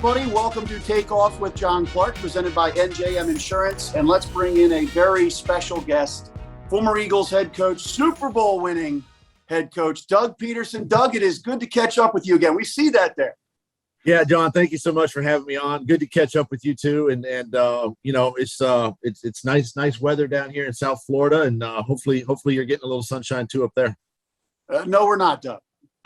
everybody. Welcome to Takeoff with John Clark, presented by NJM Insurance. And let's bring in a very special guest, former Eagles head coach, Super Bowl winning head coach, Doug Pederson. Doug, it is good to catch up with you again. We see that there. Yeah, John, thank you so much for having me on. Good to catch up with you too. And you know, it's nice weather down here in South Florida, and hopefully you're getting a little sunshine too up there. No, we're not, Doug.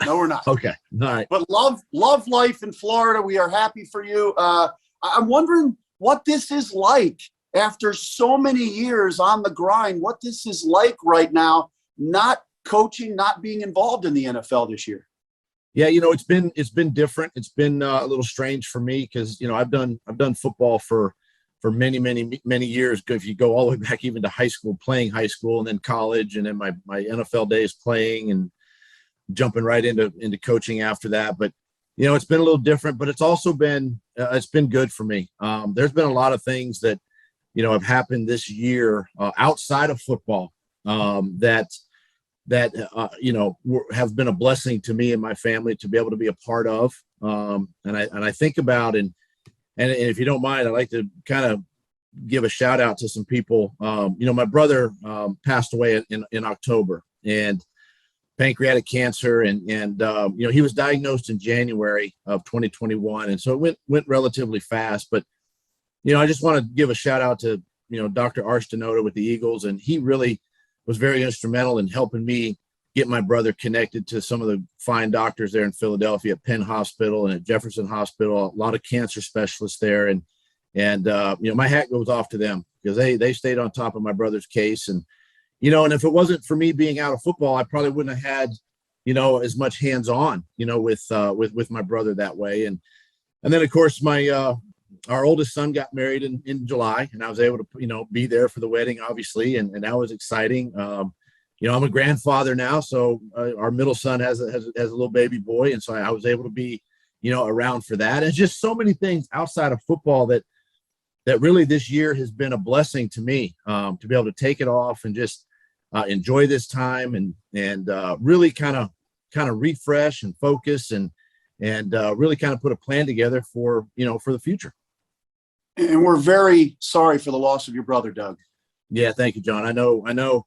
No, we're not. Okay. All right. But love life in Florida. We are happy for you. I'm wondering what this is like after so many years on the grind, what this is like right now, not coaching, not being involved in the NFL this year. Yeah, you know, it's been different. It's been a little strange for me because, you know, I've done football for many years. If you go all the way back even to high school, playing high school, and then college, and then my NFL days playing, and jumping right into coaching after that. But, you know, it's been a little different, but it's also been it's been good for me. There's been a lot of things that, you know, have happened this year outside of football that you know, have been a blessing to me and my family to be able to be a part of. And I think about, and if you don't mind, I'd like to kind of give a shout out to some people. You know, my brother passed away in October, and pancreatic cancer, and you know, he was diagnosed in January of 2021, and so it went relatively fast. But, you know, I just want to give a shout out to, you know, Dr. Arstenoda with the Eagles, and he really was very instrumental in helping me get my brother connected to some of the fine doctors there in Philadelphia at Penn Hospital and at Jefferson Hospital, a lot of cancer specialists there. And you know, my hat goes off to them because they stayed on top of my brother's case. And, you know, and if it wasn't for me being out of football, I probably wouldn't have had, you know, as much hands-on, you know, with my brother that way. And then, of course, our oldest son got married in July, and I was able to, you know, be there for the wedding, obviously. And that was exciting. You know, I'm a grandfather now, so our middle son has a little baby boy. And so I was able to be, you know, around for that. And just so many things outside of football that really this year has been a blessing to me, to be able to take it off and just enjoy this time and really kind of refresh and focus and really kind of put a plan together for, you know, for the future. And we're very sorry for the loss of your brother, Doug. Yeah, thank you, John. I know.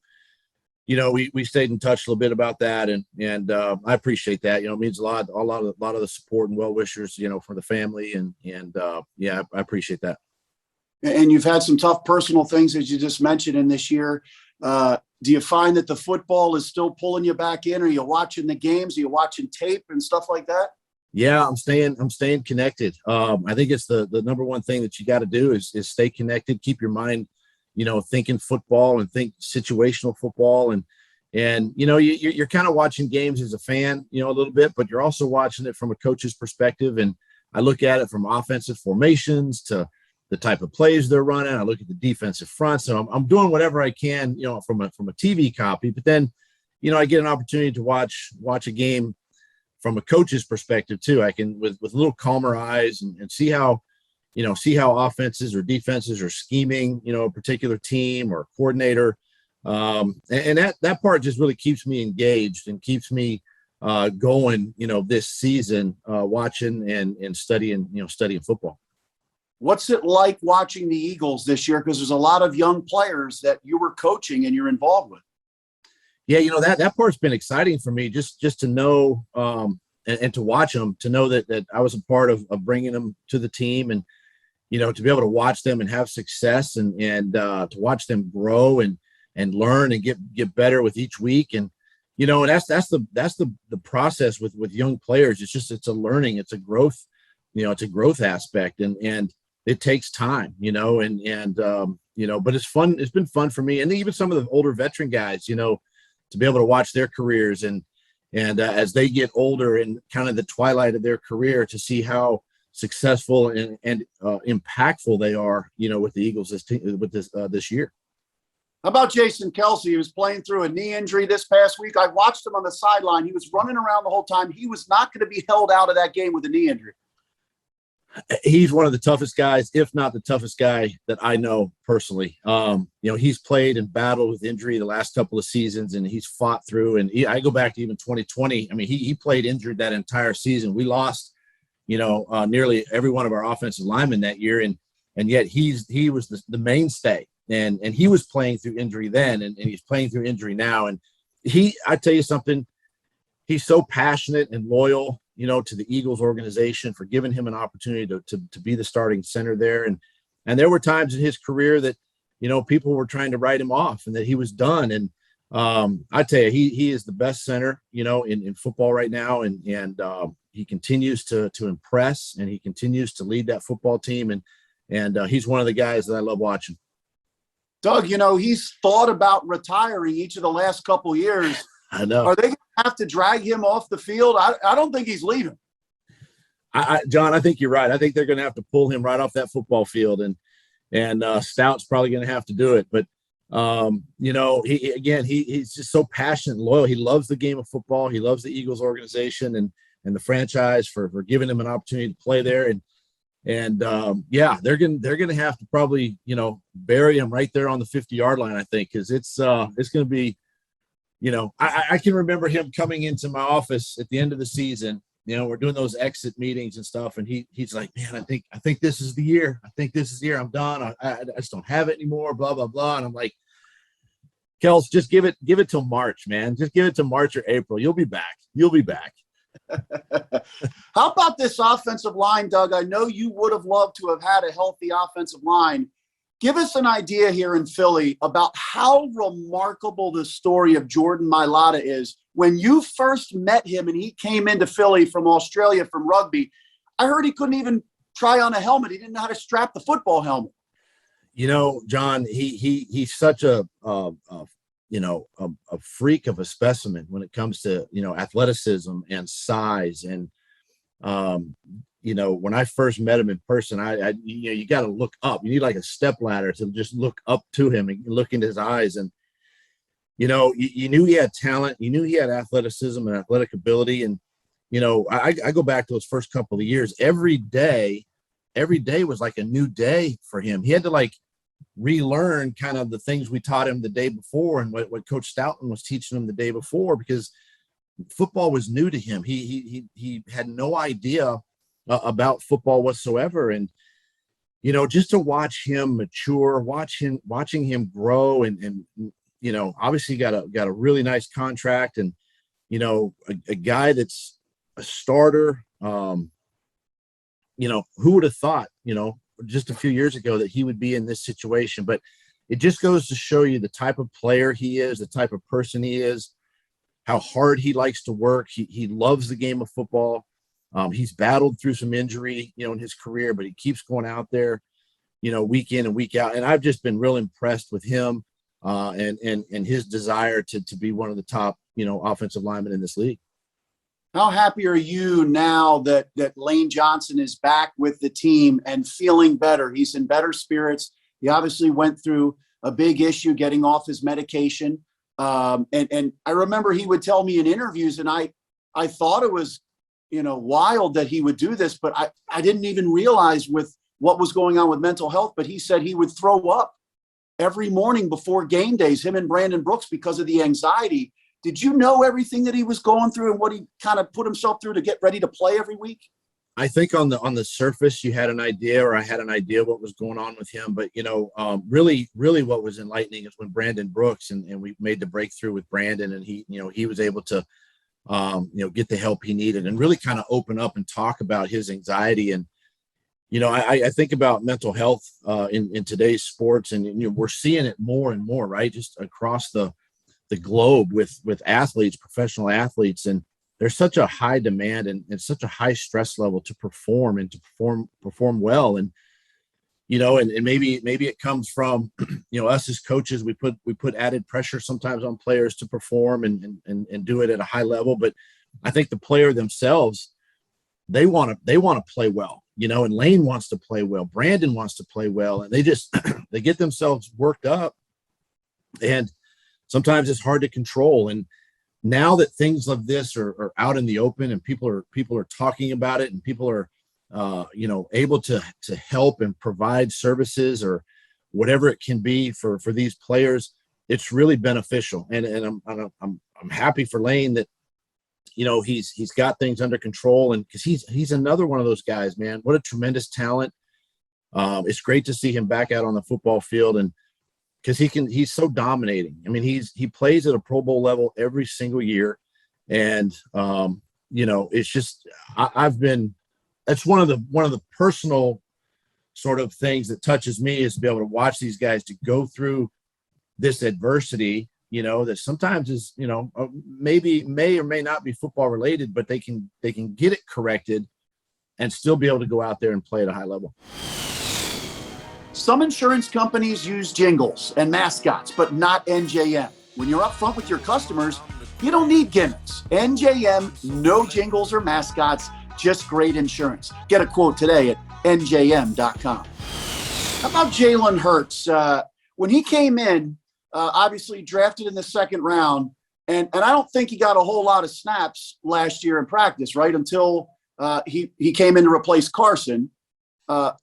You know, we stayed in touch a little bit about that, and I appreciate that. You know, it means a lot of the support and well wishers, you know, for the family, and yeah, I appreciate that. And you've had some tough personal things, as you just mentioned, in this year. Do you find that the football is still pulling you back in? Are you watching the games? Are you watching tape and stuff like that? Yeah, I'm staying connected. I think it's the number one thing that you got to do is stay connected, keep your mind, you know, thinking football and think situational football. And you know, you're kind of watching games as a fan, you know, a little bit, but you're also watching it from a coach's perspective. And I look at it from offensive formations to the type of plays they're running. I look at the defensive front. So I'm doing whatever I can, you know, from a TV copy. But then, you know, I get an opportunity to watch a game from a coach's perspective too. I can with a little calmer eyes and see how offenses or defenses are scheming, you know, a particular team or coordinator. And that part just really keeps me engaged and keeps me going, you know, this season, watching and studying football. What's it like watching the Eagles this year? Because there's a lot of young players that you were coaching and you're involved with. Yeah, you know, that part's been exciting for me just to know and to watch them, to know that I was a part of bringing them to the team, and, you know, to be able to watch them and have success and to watch them grow and learn and get better with each week. And, you know, and that's the process with young players. It's a learning, it's a growth, you know, it's a growth aspect, and it takes time, you know, and you know, but it's fun. It's been fun for me. And even some of the older veteran guys, you know, to be able to watch their careers and as they get older and kind of the twilight of their career, to see how successful and impactful they are, you know, with the Eagles this year. How about Jason Kelce? He was playing through a knee injury this past week. I watched him on the sideline. He was running around the whole time. He was not going to be held out of that game with a knee injury. He's one of the toughest guys, if not the toughest guy that I know personally. You know, he's played and battled with injury the last couple of seasons, and he's fought through. And I go back to even 2020. I mean, he played injured that entire season. We lost, nearly every one of our offensive linemen that year. And yet he was the mainstay, and he was playing through injury then, and he's playing through injury now. And I tell you something, he's so passionate and loyal, to the Eagles organization for giving him an opportunity to be the starting center there. And there were times in his career that, people were trying to write him off and that he was done. And I tell you, he is the best center, in football right now. And he continues to impress, and he continues to lead that football team. And he's one of the guys that I love watching. Doug, he's thought about retiring each of the last couple years. I know. Are they going to have to drag him off the field? I don't think he's leaving. John, I think you're right. I think they're going to have to pull him right off that football field, and Stout's probably going to have to do it. But he's just so passionate and loyal. He loves the game of football. He loves the Eagles organization and the franchise for giving him an opportunity to play there. And they're going to have to probably, bury him right there on the 50-yard line, I think, because it's going to be, I can remember him coming into my office at the end of the season. We're doing those exit meetings and stuff, and he's like, man, I think this is the year. I think this is the year. I'm done. I just don't have it anymore. Blah blah blah. And I'm like, Kels, just give it till March, man. Just give it to March or April. You'll be back. How about this offensive line, Doug? I know you would have loved to have had a healthy offensive line. Give us an idea here in Philly about how remarkable the story of Jordan Mailata is. When you first met him and he came into Philly from Australia from rugby, I heard he couldn't even try on a helmet. He didn't know how to strap the football helmet. John, he's such a freak of a specimen when it comes to, athleticism and size. And, when I first met him in person, you got to look up. You need like a step ladder to just look up to him and look into his eyes. And, you knew he had talent. You knew he had athleticism and athletic ability. And, I go back to those first couple of years. Every day was like a new day for him. He had to relearn kind of the things we taught him the day before and what Coach Stoughton was teaching him the day before, because football was new to him. He had no idea about football whatsoever. And, just to watch him mature, watching him grow and obviously got a really nice contract, and, a guy that's a starter. Who would have thought, just a few years ago that he would be in this situation? But it just goes to show you the type of player he is, the type of person he is, how hard he likes to work. He loves the game of football. He's battled through some injury, in his career, but he keeps going out there, week in and week out. And I've just been real impressed with him and his desire to be one of the top, offensive linemen in this league. How happy are you now that Lane Johnson is back with the team and feeling better? He's in better spirits. He obviously went through a big issue getting off his medication. And I remember he would tell me in interviews, and I thought it was, wild that he would do this, but I didn't even realize with what was going on with mental health. But he said he would throw up every morning before game days, him and Brandon Brooks, because of the anxiety. Did you know everything that he was going through and what he kind of put himself through to get ready to play every week? I think on the surface, you had an idea, or I had an idea what was going on with him. But, really what was enlightening is when Brandon Brooks and we made the breakthrough with Brandon, and he was able to, get the help he needed and really kind of open up and talk about his anxiety. And, I think about mental health in today's sports, and we're seeing it more and more, right? Just across the globe with athletes, professional athletes. And there's such a high demand and such a high stress level to perform and to perform well. And, and maybe it comes from, us as coaches, we put added pressure sometimes on players to perform and do it at a high level. But I think the player themselves, they want to play well, and Lane wants to play well. Brandon wants to play well, and they just, they get themselves worked up, and sometimes it's hard to control. And now that things like this are out in the open, and people are talking about it, and people are, able to help and provide services or whatever it can be for these players, it's really beneficial. And I'm happy for Lane that he's got things under control, and because he's another one of those guys, man. What a tremendous talent. It's great to see him back out on the football field, and because he's so dominating. I mean, he plays at a Pro Bowl level every single year, and it's just that's one of the personal sort of things that touches me, is to be able to watch these guys to go through this adversity, that sometimes is, maybe may or may not be football related, but they can get it corrected and still be able to go out there and play at a high level. Some insurance companies use jingles and mascots, but not NJM. When you're upfront with your customers, you don't need gimmicks. NJM, no jingles or mascots, just great insurance. Get a quote today at njm.com. How about Jalen Hurts? When he came in, obviously drafted in the second round, and I don't think he got a whole lot of snaps last year in practice, right, until he came in to replace Carson.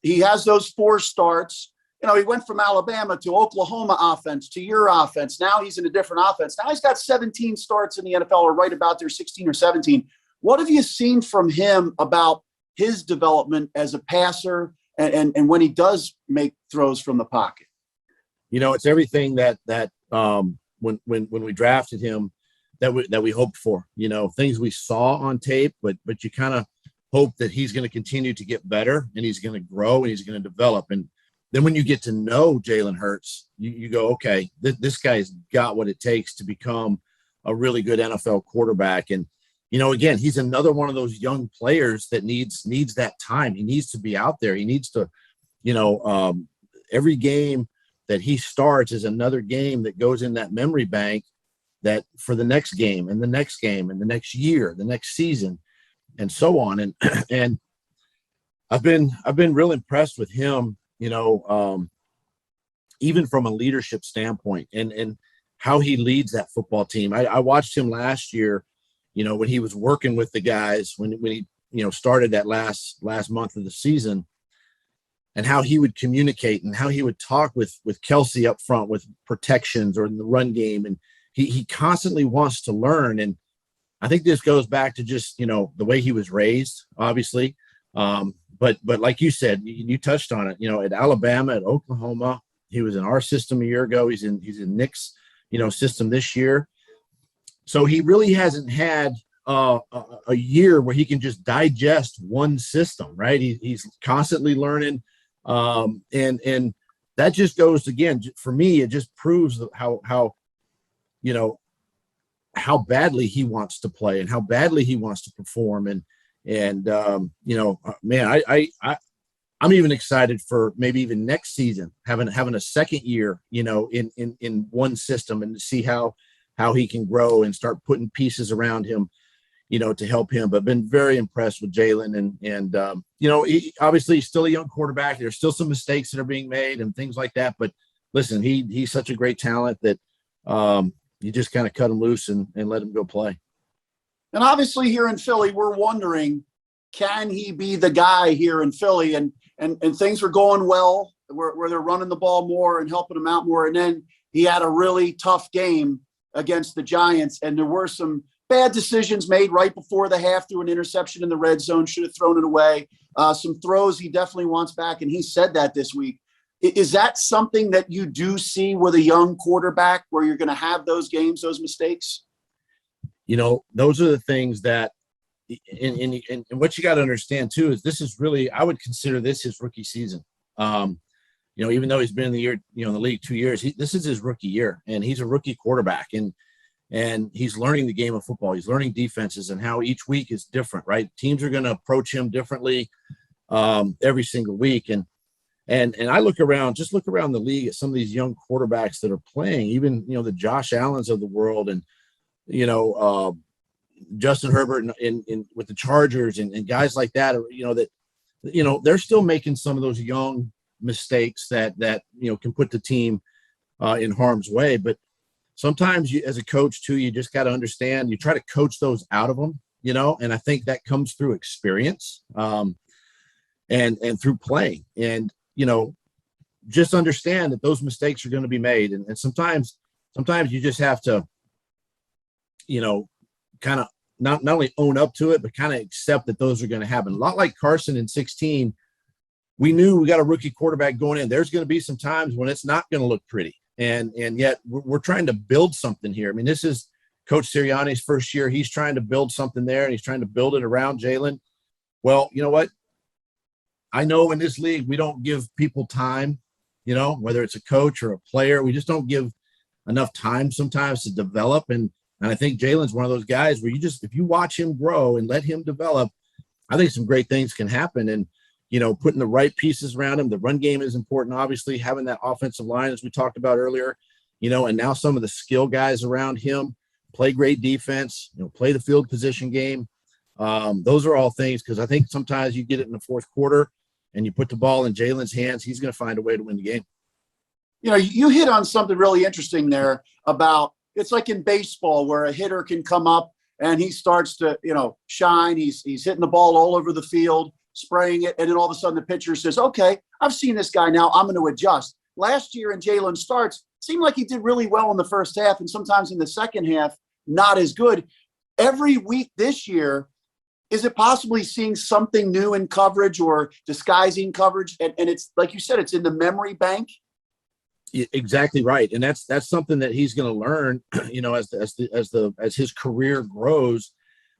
He has those 4 starts. He went from Alabama to Oklahoma offense to your offense. Now he's in a different offense. Now he's got 17 starts in the NFL, or right about there, 16 or 17. What have you seen from him about his development as a passer and when he does make throws from the pocket? It's everything that when we drafted him that we hoped for. Things we saw on tape, but you kind of hope that he's going to continue to get better, and he's going to grow, and he's going to develop. And then when you get to know Jalen Hurts, you go, okay, this guy's got what it takes to become a really good NFL quarterback. And, again, he's another one of those young players that needs that time. He needs to be out there. He needs to, every game that he starts is another game that goes in that memory bank that for the next game and the next game and the next year, the next season, and so on. And I've been real impressed with him, even from a leadership standpoint and how he leads that football team. I watched him last year, when he was working with the guys, when he, started that last month of the season, and how he would communicate and how he would talk with Kelsey up front with protections or in the run game. And he constantly wants to learn. And I think this goes back to just, the way he was raised, obviously. But like you said, you touched on it, at Alabama, at Oklahoma, he was in our system a year ago. He's in Nick's, system this year. So he really hasn't had a year where he can just digest one system, right? He's constantly learning. And that just goes, again, for me, it just proves how badly he wants to play and how badly he wants to perform. And man, I'm even excited for maybe even next season, having a second year, in one system, and to see how he can grow and start putting pieces around him, to help him. But been very impressed with Jalen, and he, obviously he's still a young quarterback. There's still some mistakes that are being made and things like that. But listen, he's such a great talent that you just kind of cut him loose and let him go play. And obviously here in Philly, we're wondering, can he be the guy here in Philly? And things were going well where they're running the ball more and helping him out more. And then he had a really tough game against the Giants, and there were some bad decisions made right before the half, through an interception in the red zone, should have thrown it away. Some throws he definitely wants back, and he said that this week. Is that something that you do see with a young quarterback, where you're going to have those games, those mistakes? Those are the things that, and what you got to understand too, is this is really, I would consider this his rookie season. Even though he's been in the year, in the league 2 years, this is his rookie year, and he's a rookie quarterback, and he's learning the game of football. He's learning defenses and how each week is different, right? Teams are going to approach him differently every single week. And I look around the league at some of these young quarterbacks that are playing, even, the Josh Allens of the world, and, Justin Herbert in with the Chargers and guys like that, they're still making some of those young mistakes that can put the team in harm's way. But sometimes you, as a coach too, you just got to understand, you try to coach those out of them, and I think that comes through experience and through playing, and, just understand that those mistakes are going to be made. And sometimes you just have to, kind of not only own up to it, but kind of accept that those are going to happen. A lot like Carson in 16, we knew we got a rookie quarterback going in. There's going to be some times when it's not going to look pretty. And yet we're trying to build something here. I mean, this is Coach Sirianni's first year. He's trying to build something there, and he's trying to build it around Jalen. Well, you know what? I know in this league, we don't give people time, whether it's a coach or a player. We just don't give enough time sometimes to develop. And I think Jalen's one of those guys where if you watch him grow and let him develop, I think some great things can happen. And, putting the right pieces around him. The run game is important, obviously, having that offensive line, as we talked about earlier, and now some of the skill guys around him play great defense, play the field position game. Those are all things, because I think sometimes you get it in the fourth quarter and you put the ball in Jalen's hands, he's going to find a way to win the game. You hit on something really interesting there about, it's like in baseball where a hitter can come up and he starts to, shine. He's hitting the ball all over the field, spraying it. And then all of a sudden the pitcher says, okay, I've seen this guy now. I'm going to adjust. Last year in Jalen's starts, seemed like he did really well in the first half, and sometimes in the second half, not as good. Every week this year, is it possibly seeing something new in coverage or disguising coverage? And it's like you said, it's in the memory bank. Exactly right. And that's something that he's going to learn, as his career grows,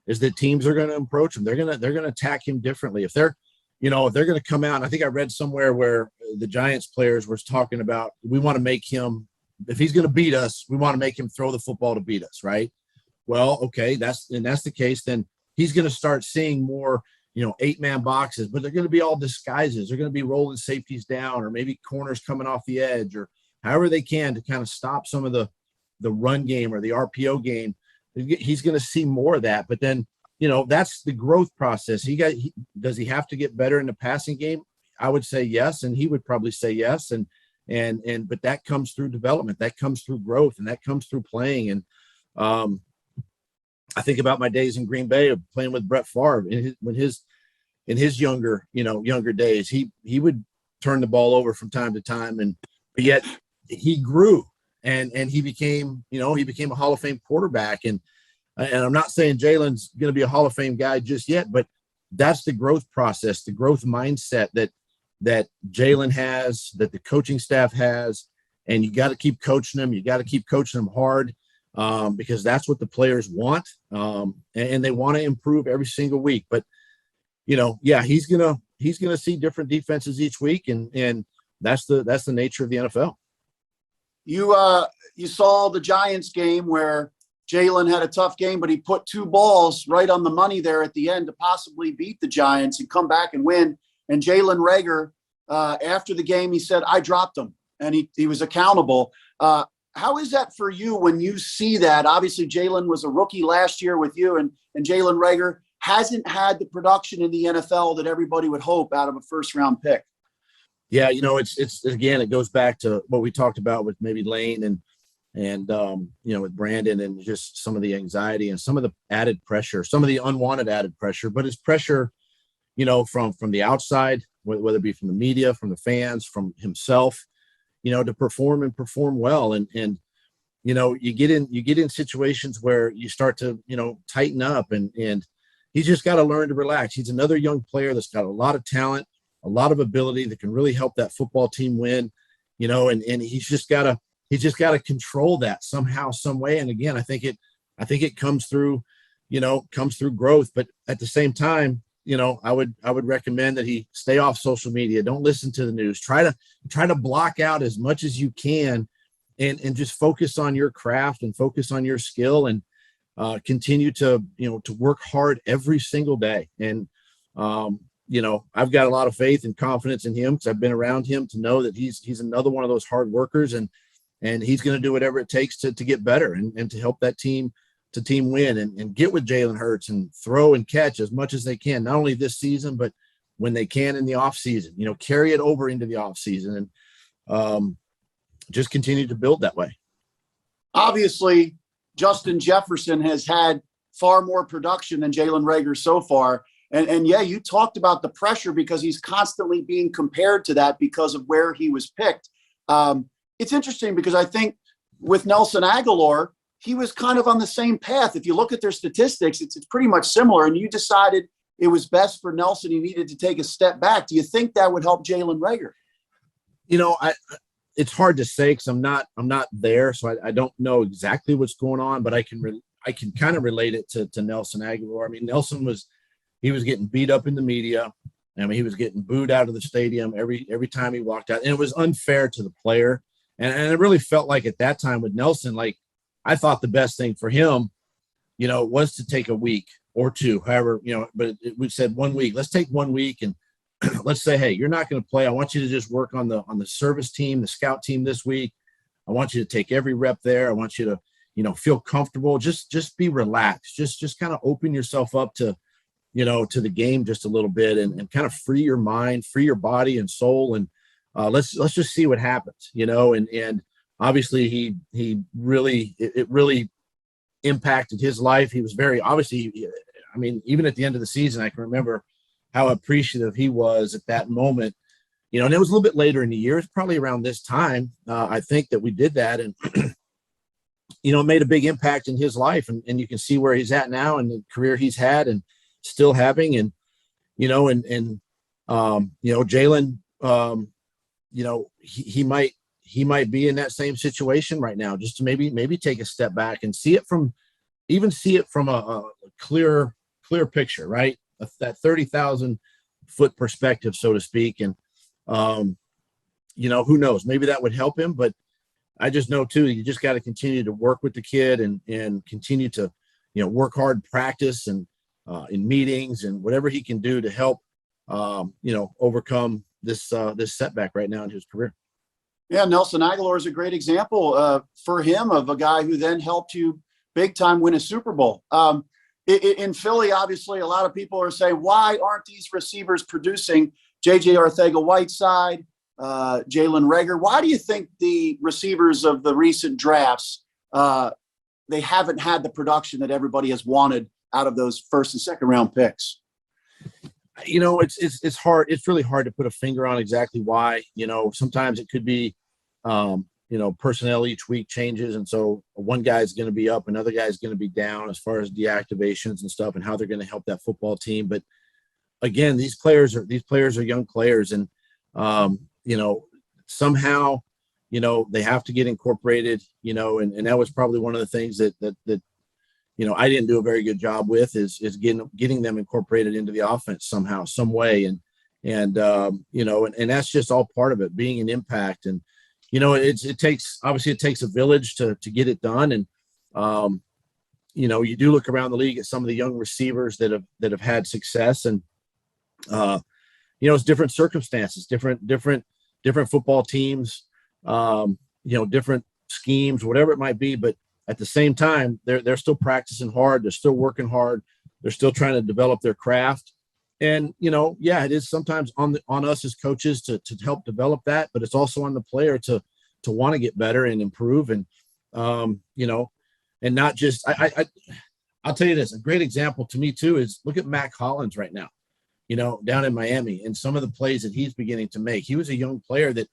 is that teams are going to approach him. They're going to attack him differently. If they're going to come out, and I think I read somewhere where the Giants players were talking about, we want to make him, if he's going to beat us, we want to make him throw the football to beat us. Right. Well, okay. That's the case. Then he's going to start seeing more, 8-man boxes, but they're going to be all disguises. They're going to be rolling safeties down, or maybe corners coming off the edge, or however they can to kind of stop some of the run game or the RPO game. He's going to see more of that. But then, that's the growth process. Does he have to get better in the passing game? I would say yes, and he would probably say yes. But that comes through development, that comes through growth, and that comes through playing. And I think about my days in Green Bay of playing with Brett Favre in his younger days. He would turn the ball over from time to time, but yet he grew and he became a Hall of Fame quarterback. And I'm not saying Jalen's going to be a Hall of Fame guy just yet, but that's the growth process, the growth mindset that Jalen has, that the coaching staff has, and you got to keep coaching them. You got to keep coaching them hard. Because that's what the players want, and they want to improve every single week. But he's gonna see different defenses each week, and that's the nature of the NFL. You saw the Giants game where Jalen had a tough game, but he put two balls right on the money there at the end to possibly beat the Giants and come back and win. And Jalen Reagor, after the game, he said, "I dropped him," and he was accountable. How is that for you when you see that? Obviously, Jalen was a rookie last year with you, and Jalen Reagor hasn't had the production in the NFL that everybody would hope out of a first-round pick. Yeah, it's again, it goes back to what we talked about with maybe Lane and with Brandon, and just some of the anxiety and some of the added pressure, some of the unwanted added pressure. But it's pressure, from the outside, whether it be from the media, from the fans, from himself, to perform well. And you get in situations where you start to, tighten up, and he's just got to learn to relax. He's another young player that's got a lot of talent, a lot of ability that can really help that football team win, and he's just got to control that somehow, some way. And again, I think it comes through growth, but at the same time, I would recommend that he stay off social media. Don't listen to the news. Try to block out as much as you can, and just focus on your craft and focus on your skill, and continue to work hard every single day. And I've got a lot of faith and confidence in him, because I've been around him to know that he's another one of those hard workers, and he's going to do whatever it takes to get better and to help that team win, and get with Jalen Hurts and throw and catch as much as they can, not only this season, but when they can in the off season, carry it over into the off season, and just continue to build that way. Obviously, Justin Jefferson has had far more production than Jalen Reagor so far. And yeah, you talked about the pressure because he's constantly being compared to that because of where he was picked. It's interesting because I think with Nelson Aguilar, he was kind of on the same path. If you look at their statistics, it's pretty much similar. And you decided it was best for Nelson. He needed to take a step back. Do you think that would help Jalen Reagor? It's hard to say because I'm not there, so I don't know exactly what's going on, but I can kind of relate it to Nelson Agholor. I mean, Nelson was getting beat up in the media. I mean, he was getting booed out of the stadium every time he walked out, and it was unfair to the player. And it really felt like at that time with Nelson, like I thought the best thing for him, was to take a week or two, however, but we said 1 week. Let's take 1 week and let's say, hey, you're not going to play. I want you to just work on the service team, the scout team this week. I want you to take every rep there. I want you to, feel comfortable. Just be relaxed. Just kind of open yourself up to, to the game just a little bit and kind of free your mind, free your body and soul. And let's just see what happens, and obviously he really impacted his life. He was very obviously, I mean, even at the end of the season, I can remember how appreciative he was at that moment, and it was a little bit later in the year. It's probably around this time, I think, that we did that. And, it made a big impact in his life. And you can see where he's at now and the career he's had and still having. And, Jalen, he might be in that same situation right now, just to maybe take a step back and see it from a clear picture, right? That 30,000 foot perspective, so to speak. And, who knows, maybe that would help him, but I just know too, you just got to continue to work with the kid and continue to, work hard, practice and in meetings and whatever he can do to help, overcome this setback right now in his career. Yeah. Nelson Agholor is a great example for him of a guy who then helped you big time win a Super Bowl. In Philly, obviously, a lot of people are saying, why aren't these receivers producing? J.J. Arcega-Whiteside, Jalen Reagor. Why do you think the receivers of the recent drafts, they haven't had the production that everybody has wanted out of those first and second round picks? It's hard. It's really hard to put a finger on exactly why. Sometimes it could be, personnel each week changes. And so one guy's going to be up, another guy's going to be down as far as deactivations and stuff and how they're going to help that football team. But again, these players are young players and, somehow, they have to get incorporated, and that was probably one of the things that I didn't do a very good job with is getting them incorporated into the offense somehow, some way. And that's just all part of it, being an impact. And, it takes a village to get it done. And, you do look around the league at some of the young receivers that have had success and, it's different circumstances, different football teams, different schemes, whatever it might be. But at the same time, they're still practicing hard. They're still working hard. They're still trying to develop their craft. And, it is sometimes on us as coaches to help develop that, but it's also on the player to want to get better and improve. And, and not just, I'll tell you this, a great example to me too, is look at Mac Hollins right now, down in Miami and some of the plays that he's beginning to make. He was a young player that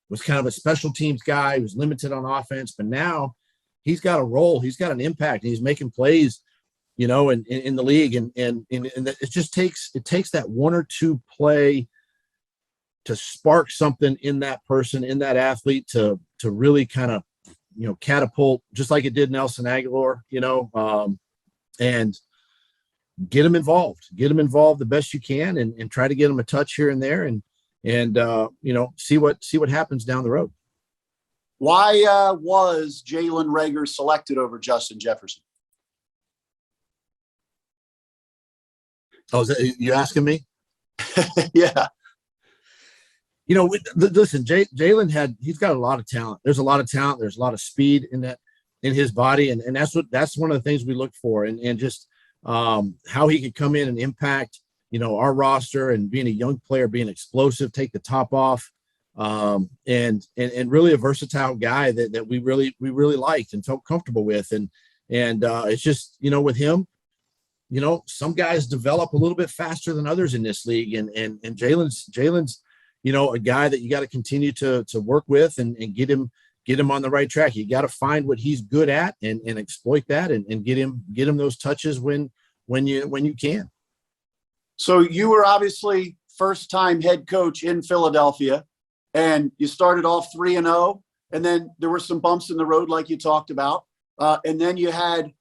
was kind of a special teams guy. He was limited on offense, but now he's got a role, he's got an impact, and he's making plays, in the league. And it takes that one or two play to spark something in that person, in that athlete to really kind of, catapult, just like it did Nelson Agholor, and get them involved the best you can and try to get them a touch here and there and see what happens down the road. Why was Jalen Reagor selected over Justin Jefferson? Oh, is that you asking me? Yeah. Listen, Jalen he's got a lot of talent. There's a lot of talent. There's a lot of speed in his body. And that's one of the things we look for. And just how he could come in and impact, our roster and being a young player, being explosive, take the top off. And really a versatile guy that we really liked and felt comfortable with. And it's just, with him, some guys develop a little bit faster than others in this league. And Jalen's, a guy that you got to continue to work with and get him get him on the right track. You got to find what he's good at and exploit that and get him those touches when you can. So you were obviously first-time head coach in Philadelphia, and you started off 3-0, and then there were some bumps in the road like you talked about, and then you had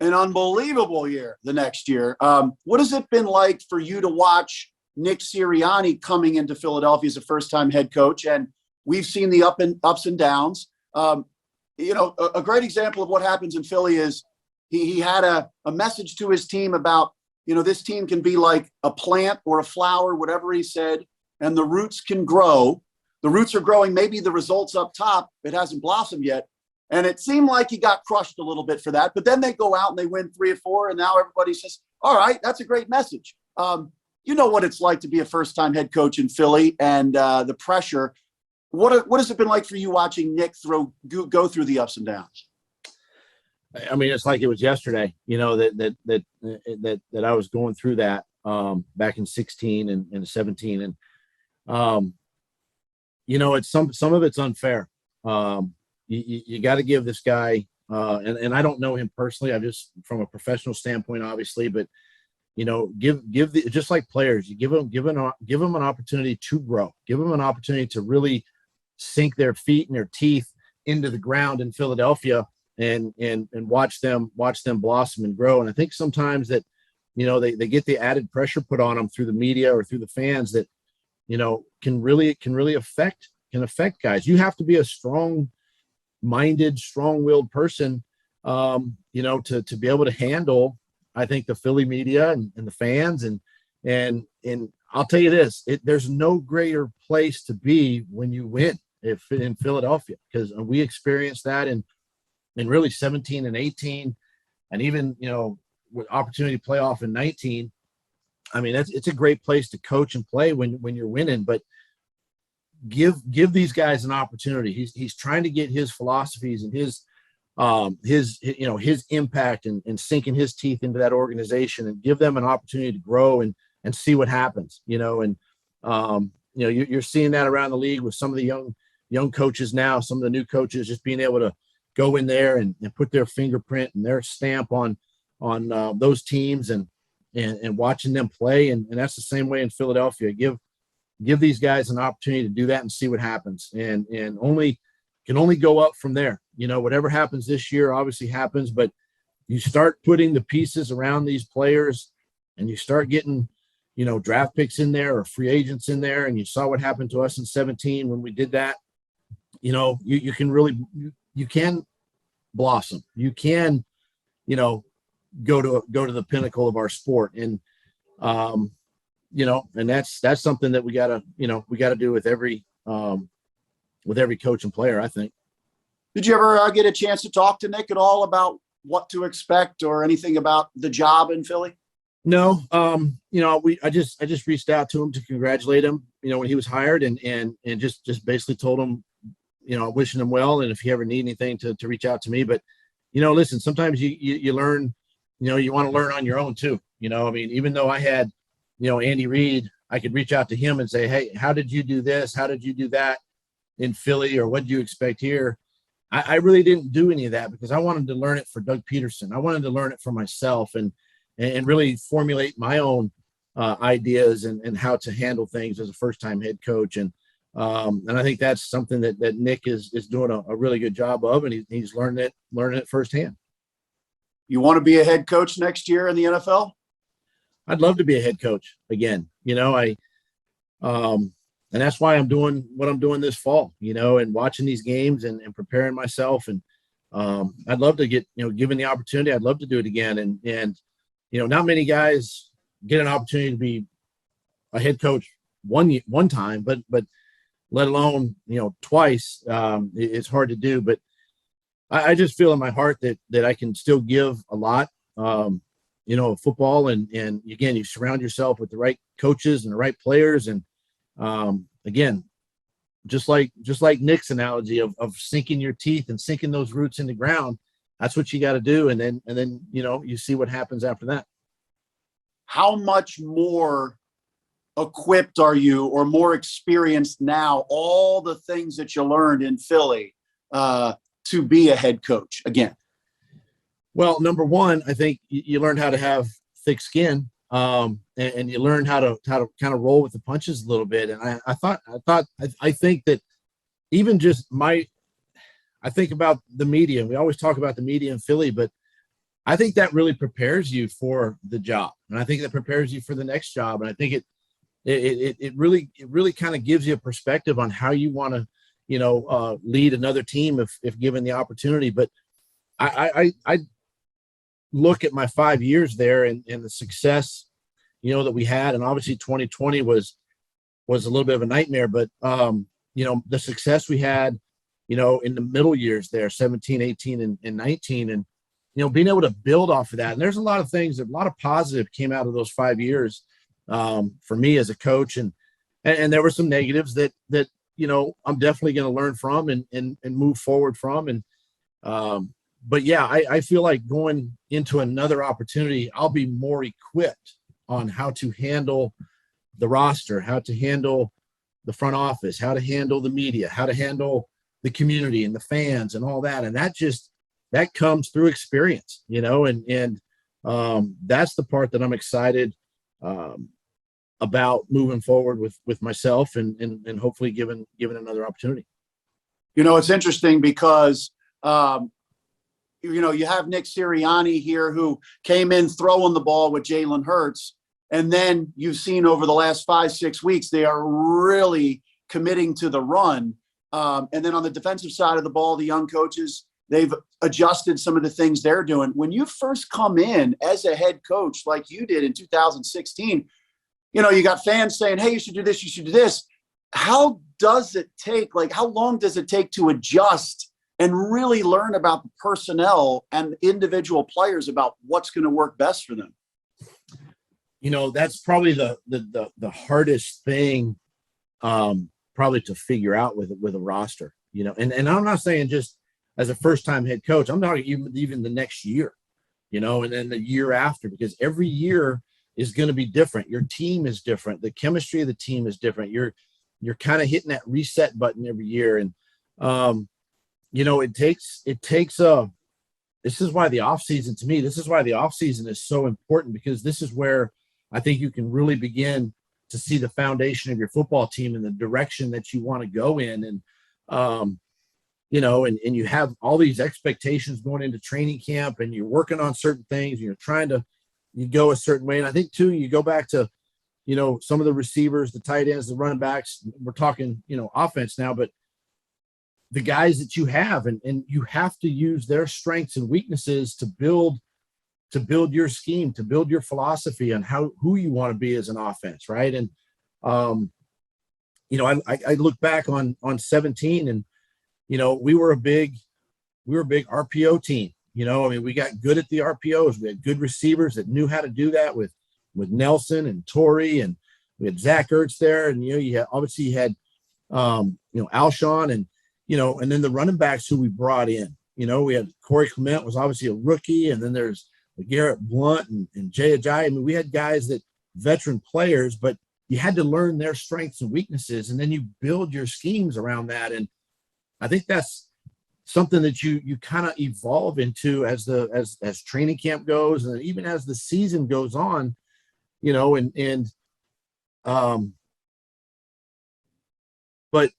an unbelievable year the next year. What has it been like for you to watch Nick Sirianni coming into Philadelphia as a first-time head coach? And we've seen the ups and downs. A great example of what happens in Philly is he had a message to his team about, this team can be like a plant or a flower, whatever he said, and the roots can grow. The roots are growing. Maybe the results up top, it hasn't blossomed yet. And it seemed like he got crushed a little bit for that. But then they go out and they win 3 or 4, and now everybody says, all right, that's a great message. You know what it's like to be a first-time head coach in Philly and the pressure. What has it been like for you watching Nick go through the ups and downs? I mean, it's like it was yesterday, that I was going through that back in 16 and 17. And, it's some of it's unfair. You got to give this guy, and I don't know him personally. I just, from a professional standpoint, obviously, but, just like players, you give them an opportunity to grow, give them an opportunity to really sink their feet and their teeth into the ground in Philadelphia and watch them blossom and grow. And I think sometimes that, they get the added pressure put on them through the media or through the fans that, can really affect guys. You have to be a strong-minded, strong-willed person, to be able to handle, I think, the Philly media and the fans. And I'll tell you this, there's no greater place to be when you win in Philadelphia, because we experienced that in really 17 and 18, and even, with opportunity to play off in 19. I mean, it's a great place to coach and play when you're winning, but give these guys an opportunity. He's trying to get his philosophies and his impact and sinking his teeth into that organization and give them an opportunity to grow and see what happens, you're seeing that around the league with some of the young coaches now, some of the new coaches just being able to go in there and put their fingerprint and their stamp on those teams and watching them play. And that's the same way in Philadelphia. Give these guys an opportunity to do that and see what happens, and can only go up from there. Whatever happens this year obviously happens, but you start putting the pieces around these players and you start getting, draft picks in there or free agents in there. And you saw what happened to us in 17 when we did that. You can blossom. You can, go to the pinnacle of our sport. And, and that's something that we gotta do with every coach and player, I think. Did you ever get a chance to talk to Nick at all about what to expect or anything about the job in Philly? No. I just reached out to him to congratulate him, when he was hired and just basically told him, wishing him well. And if he ever need anything to reach out to me, but, listen, sometimes you learn, you want to learn on your own too. Even though I had, Andy Reid, I could reach out to him and say, hey, how did you do this? How did you do that in Philly? Or what do you expect here? I really didn't do any of that because I wanted to learn it for Doug Pederson. I wanted to learn it for myself and really formulate my own ideas and how to handle things as a first-time head coach. And I think that's something that Nick is doing a really good job of, and he's learning it firsthand. You want to be a head coach next year in the NFL? I'd love to be a head coach again. And that's why I'm doing what I'm doing this fall, and watching these games and preparing myself. And I'd love to get, given the opportunity, I'd love to do it again. And not many guys get an opportunity to be a head coach one time, but let alone, twice. It's hard to do, but I just feel in my heart that I can still give a lot, football. And again, you surround yourself with the right coaches and the right players. And again, just like Nick's analogy of sinking your teeth and sinking those roots in the ground, that's what you got to do. And then, you see what happens after that. How much more equipped are you or more experienced now? All the things that you learned in Philly, to be a head coach again? Well, number one, I think you learn how to have thick skin, and you learn how to kind of roll with the punches a little bit. And I think that even just I think about the media. We always talk about the media in Philly, but I think that really prepares you for the job, and I think that prepares you for the next job. And I think it really kind of gives you a perspective on how you want to, lead another team if given the opportunity. But I look at my 5 years there and the success, that we had. And obviously 2020 was a little bit of a nightmare, but the success we had, in the middle years there, 17, 18 and 19, and, being able to build off of that. And there's a lot of things, a lot of positive came out of those 5 years for me as a coach. And there were some negatives that, I'm definitely going to learn from and move forward from. And, but yeah, I feel like going into another opportunity, I'll be more equipped on how to handle the roster, how to handle the front office, how to handle the media, how to handle the community and the fans and all that. And that comes through experience, and that's the part that I'm excited about moving forward with myself and hopefully given another opportunity. It's interesting because, you have Nick Sirianni here who came in throwing the ball with Jalen Hurts. And then you've seen over the last 5-6 weeks, they are really committing to the run. And then on the defensive side of the ball, the young coaches, they've adjusted some of the things they're doing. When you first come in as a head coach, like you did in 2016, you got fans saying, hey, you should do this, you should do this. How long does it take to adjust and really learn about the personnel and individual players about what's going to work best for them? That's probably the hardest thing, probably to figure out with a roster, and I'm not saying just as a first-time head coach, I'm talking even the next year, and then the year after, because every year is going to be different. Your team is different. The chemistry of the team is different. You're kind of hitting that reset button every year. And, this is why the offseason, to me, this is why the offseason is so important, because this is where I think you can really begin to see the foundation of your football team and the direction that you want to go in. And, and you have all these expectations going into training camp, and you're working on certain things, and you're trying to go a certain way. And I think too, you go back to, some of the receivers, the tight ends, the running backs, we're talking, offense now, but the guys that you have, and you have to use their strengths and weaknesses to build your scheme, to build your philosophy on who you want to be as an offense. Right. And, I look back on 17 and, we were a big RPO team. We got good at the RPOs. We had good receivers that knew how to do that with Nelson and Torrey, and we had Zach Ertz there. And, you had Alshon and, and then the running backs who we brought in, we had Corey Clement was obviously a rookie. And then there's Garrett Blunt and Jay Ajayi. We had guys that veteran players, but you had to learn their strengths and weaknesses, and then you build your schemes around that. And I think that's something that you kind of evolve into as training camp goes, and even as the season goes on, but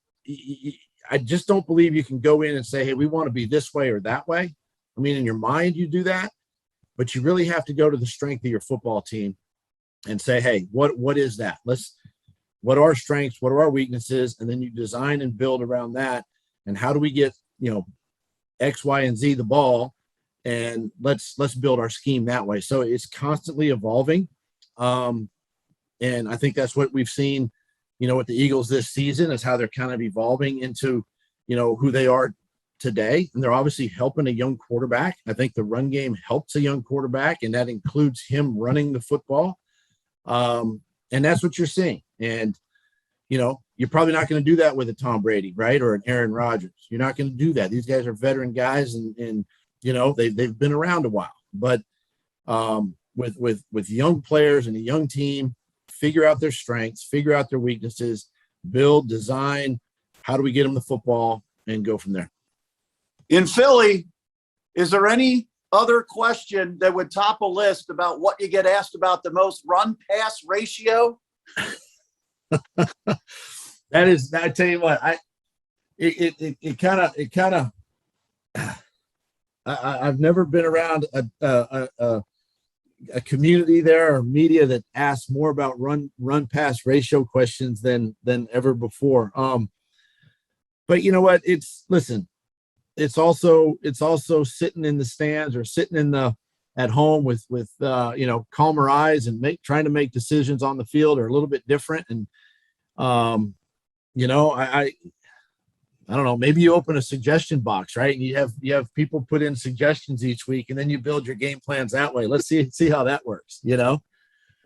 I just don't believe you can go in and say, hey, we want to be this way or that way. In your mind, you do that, but you really have to go to the strength of your football team and say, hey, what is that? What are our strengths? What are our weaknesses? And then you design and build around that. And how do we get, X, Y, and Z the ball, and let's build our scheme that way. So it's constantly evolving. And I think that's what we've seen, with the Eagles this season, is how they're kind of evolving into, who they are today. And they're obviously helping a young quarterback. I think the run game helps a young quarterback, and that includes him running the football. And that's what you're seeing. And, you're probably not going to do that with a Tom Brady, right? Or an Aaron Rodgers. You're not going to do that. These guys are veteran guys, and they've been around a while. But with young players and a young team, figure out their strengths, figure out their weaknesses, build, design. How do we get them the football, and go from there? In Philly, is there any other question that would top a list about what you get asked about the most, run pass ratio? That is, I tell you what, it kind of, I've never been around a community there or media that asks more about run pass ratio questions than ever before. But you know what? It's also sitting in the stands or sitting at home with calmer eyes and trying to make decisions on the field are a little bit different. And I don't know, maybe you open a suggestion box, right? And you have people put in suggestions each week, and then you build your game plans that way. Let's see how that works, Well,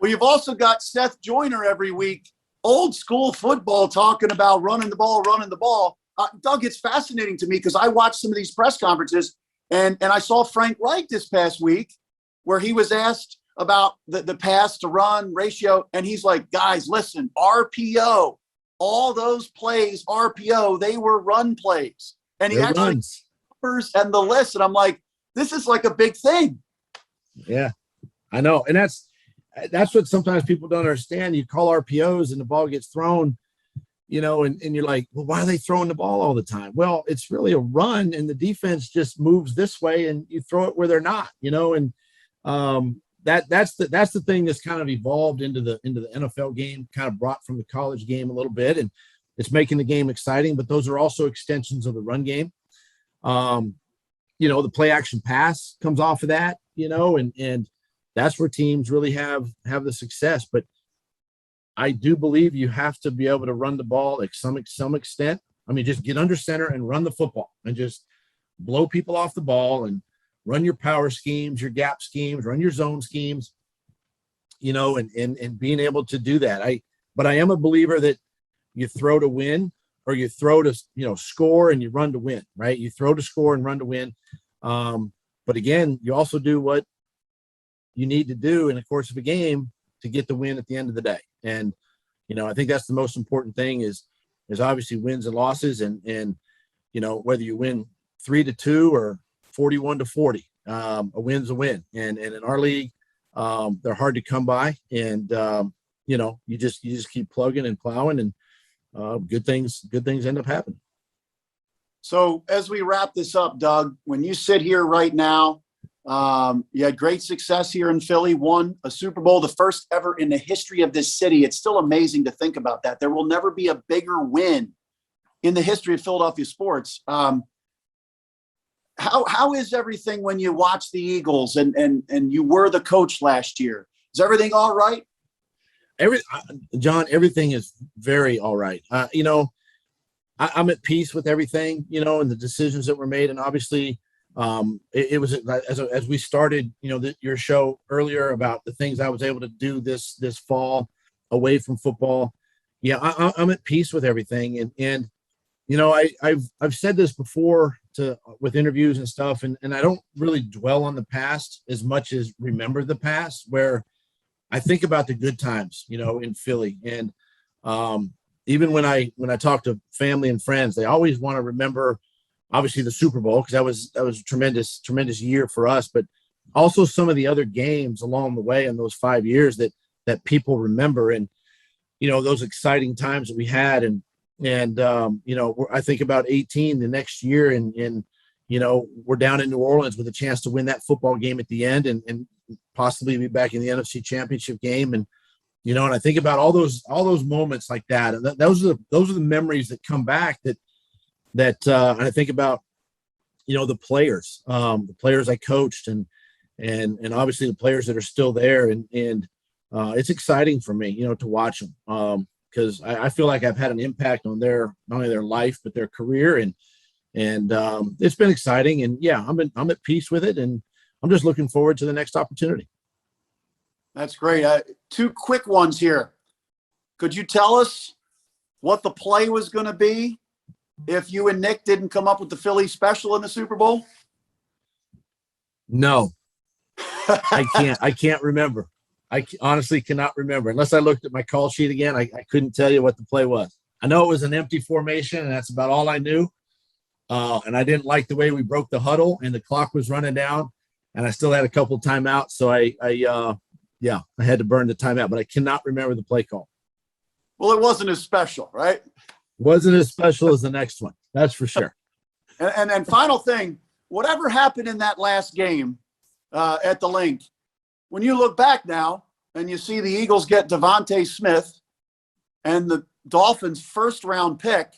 you've also got Seth Joyner every week, old school football, talking about running the ball. Doug, it's fascinating to me because I watched some of these press conferences, and I saw Frank Reich this past week where he was asked about the pass to run ratio, and he's like, guys, listen, RPO. All those plays, RPO, they were run plays. And he actually numbers and the list. And I'm like, this is like a big thing. Yeah, I know. And that's what sometimes people don't understand. You call RPOs and the ball gets thrown, and you're like, well, why are they throwing the ball all the time? Well, it's really a run, and the defense just moves this way and you throw it where they're not, and that's the thing that's kind of evolved into the NFL game, kind of brought from the college game a little bit, and it's making the game exciting. But those are also extensions of the run game. The play action pass comes off of that, and that's where teams really have the success. But I do believe you have to be able to run the ball like some extent. I mean, just get under center and run the football and just blow people off the ball and run your power schemes, your gap schemes, run your zone schemes, and being able to do that. But I am a believer that you throw to win, or you throw to, score and you run to win, right? You throw to score and run to win. But again, you also do what you need to do in the course of a game to get the win at the end of the day. And, I think that's the most important thing is obviously wins and losses, and whether you win 3-2 or 41-40, a win's a win. And in our league, they're hard to come by, and you just keep plugging and plowing, and good things end up happening. So as we wrap this up, Doug, when you sit here right now, you had great success here in Philly, won a Super Bowl, the first ever in the history of this city. It's still amazing to think about that. There will never be a bigger win in the history of Philadelphia sports. How is everything when you watch the Eagles and you were the coach last year? Is everything all right? John, everything is very all right. I'm at peace with everything, and the decisions that were made. And obviously it was as we started, your show earlier about the things I was able to do this fall away from football. Yeah, I'm at peace with everything. And I've said this before with interviews and stuff, and I don't really dwell on the past as much as remember the past, where I think about the good times, in Philly. And even when I talk to family and friends, they always want to remember, obviously, the Super Bowl, because that was a tremendous year for us, but also some of the other games along the way in those 5 years that people remember, and those exciting times that we had. And I think about 18 the next year, and we're down in New Orleans with a chance to win that football game at the end, and possibly be back in the NFC Championship game. And and I think about all those moments like that, and those are the memories that come back. That and I think about the players I coached, and obviously the players that are still there, and it's exciting for me to watch them. Because I feel like I've had an impact on not only their life, but their career. And it's been exciting. And yeah, I'm at peace with it. And I'm just looking forward to the next opportunity. That's great. Two quick ones here. Could you tell us what the play was going to be if you and Nick didn't come up with the Philly special in the Super Bowl? No, I can't remember. I honestly cannot remember. Unless I looked at my call sheet again, I couldn't tell you what the play was. I know it was an empty formation, and that's about all I knew. And I didn't like the way we broke the huddle and the clock was running down, and I still had a couple of timeouts. So I had to burn the timeout, but I cannot remember the play call. Well, it wasn't as special, right? Wasn't as special as the next one. That's for sure. And final thing, whatever happened in that last game at the Link, when you look back now and you see the Eagles get Devontae Smith and the Dolphins' first-round pick,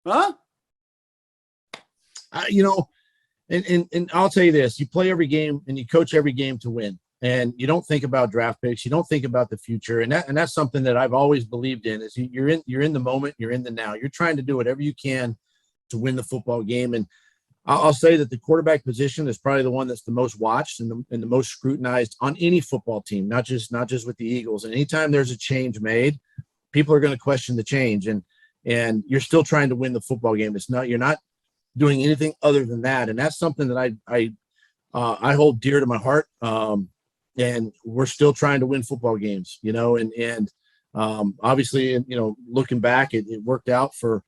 huh? And I'll tell you this: you play every game and you coach every game to win, and you don't think about draft picks. You don't think about the future, and that's something that I've always believed in. Is you're in the moment, you're in the now. You're trying to do whatever you can to win the football game. And I'll say that the quarterback position is probably the one that's the most watched and the most scrutinized on any football team, not just with the Eagles. And anytime there's a change made, people are going to question the change, and you're still trying to win the football game. You're not doing anything other than that. And that's something that I hold dear to my heart. And we're still trying to win football games, and obviously, looking back, it worked out for,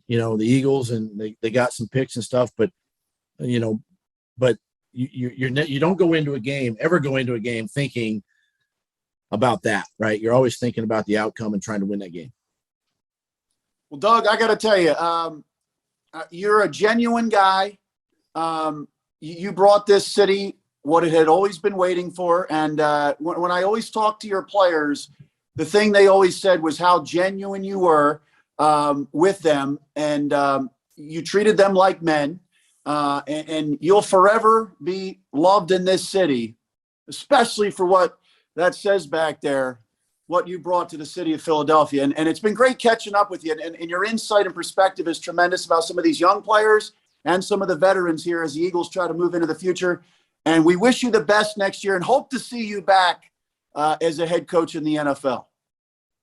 the Eagles, and they got some picks and stuff, but you don't go into a game thinking about that, right? You're always thinking about the outcome and trying to win that game. Well, Doug, I got to tell you, you're a genuine guy. You brought this city what it had always been waiting for. And when I always talk to your players, the thing they always said was how genuine you were with them. And you treated them like men. And you'll forever be loved in this city, especially for what that says back there, what you brought to the city of Philadelphia. And it's been great catching up with you. And your insight and perspective is tremendous about some of these young players and some of the veterans here as the Eagles try to move into the future. And we wish you the best next year and hope to see you back as a head coach in the NFL.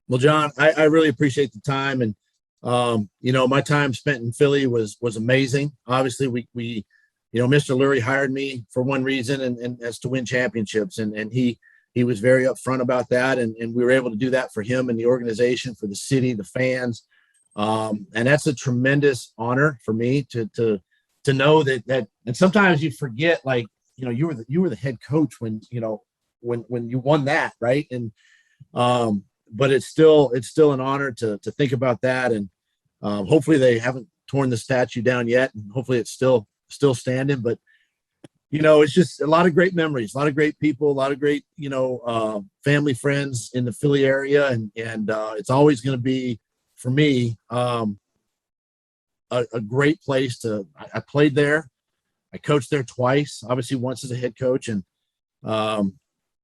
Well, John, I really appreciate the time. And, my time spent in Philly was amazing. Obviously, we Mr. Lurie hired me for one reason, and that's to win championships. And he was very upfront about that. And we were able to do that for him and the organization, for the city, the fans. And that's a tremendous honor for me to know that. And sometimes you forget, like, you were the head coach when you won that, right? And but it's still an honor to think about that. And hopefully they haven't torn the statue down yet, and hopefully it's still standing. But it's just a lot of great memories, a lot of great people, a lot of great family, friends in the Philly area, and it's always going to be, for me, a great place to. I played there. I coached there twice, obviously once as a head coach, and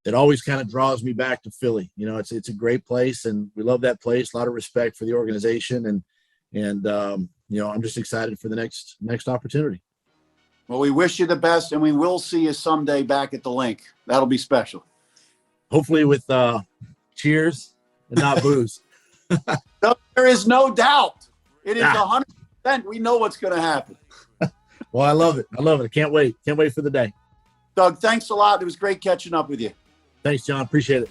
it always kind of draws me back to Philly. It's a great place, and we love that place. A lot of respect for the organization, and I'm just excited for the next opportunity. Well, we wish you the best, and we will see you someday back at the Link. That'll be special. Hopefully with cheers and not booze. No, there is no doubt. It is 100%. We know what's going to happen. Well, I love it. I can't wait for the day. Doug, thanks a lot. It was great catching up with you. Thanks, John. Appreciate it.